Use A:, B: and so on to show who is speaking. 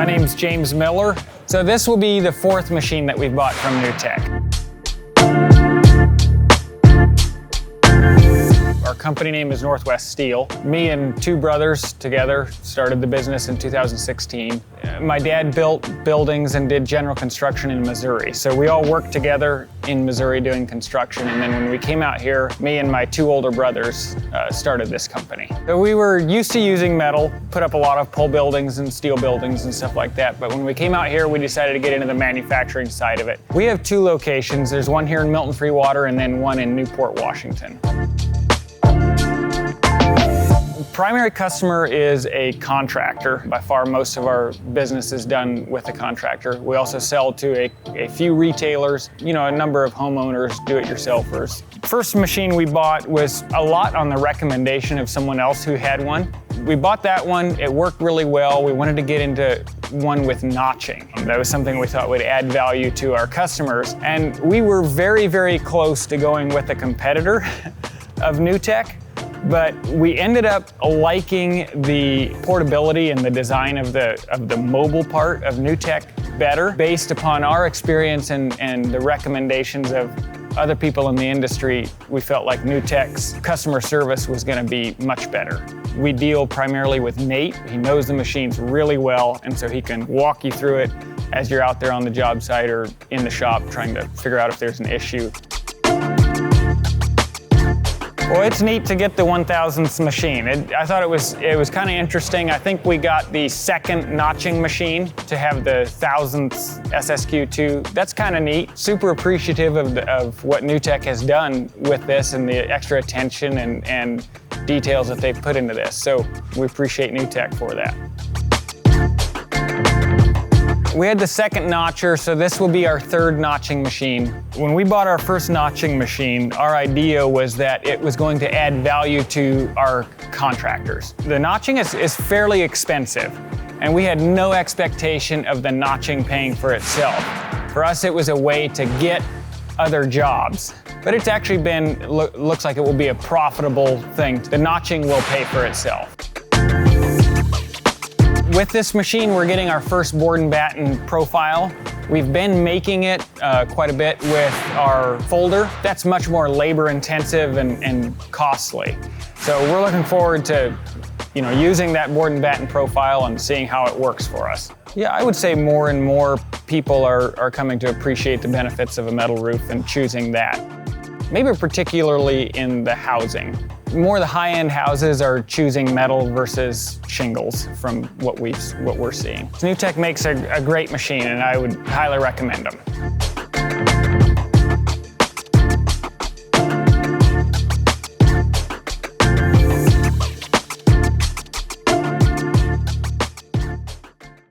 A: name's James Miller. So this will be the fourth machine that we've bought from NewTek. Our company name is Northwest Steel. Me and two brothers together started the business in 2016. My dad built buildings and did general construction in Missouri. So we all worked together in Missouri doing construction. And then when we came out here, me and my two older brothers started this company. So we were used to using metal, put up a lot of pole buildings and steel buildings and stuff like that. But when we came out here, we decided to get into the manufacturing side of it. We have two locations. There's one here in Milton Freewater and then one in Newport, Washington. Primary customer is a contractor. By far, most of our business is done with a contractor. We also sell to a few retailers, a number of homeowners, do-it-yourselfers. First machine we bought was a lot on the recommendation of someone else who had one. We bought that one, it worked really well. We wanted to get into one with notching. That was something we thought would add value to our customers. And we were very, very close to going with a competitor of NewTek. But we ended up liking the portability and the design of the mobile part of NewTek better based upon our experience and the recommendations of other people in the industry. We felt like NewTek's customer service was going to be much better. We deal primarily with Nate. He knows the machines really well, and so he can walk you through it as you're out there on the job site or in the shop trying to figure out if there's an issue. Well, it's neat to get the 1000th machine. I thought it was kind of interesting. I think we got the second notching machine to have the 1000th SSQ II. That's kind of neat. Super appreciative of what NewTek has done with this and the extra attention and details that they've put into this. So we appreciate NewTek for that. We had the second notcher, so this will be our third notching machine. When we bought our first notching machine, our idea was that it was going to add value to our contractors. The notching is fairly expensive, and we had no expectation of the notching paying for itself. For us, it was a way to get other jobs. But it's actually looks like it will be a profitable thing. The notching will pay for itself. With this machine, we're getting our first board and batten profile. We've been making it quite a bit with our folder. That's much more labor intensive and costly. So we're looking forward to using that board and batten profile and seeing how it works for us. Yeah, I would say more and more people are coming to appreciate the benefits of a metal roof and choosing that. Maybe particularly in the housing. More of the high-end houses are choosing metal versus shingles from what we're seeing. NewTek makes a great machine, and I would highly recommend them.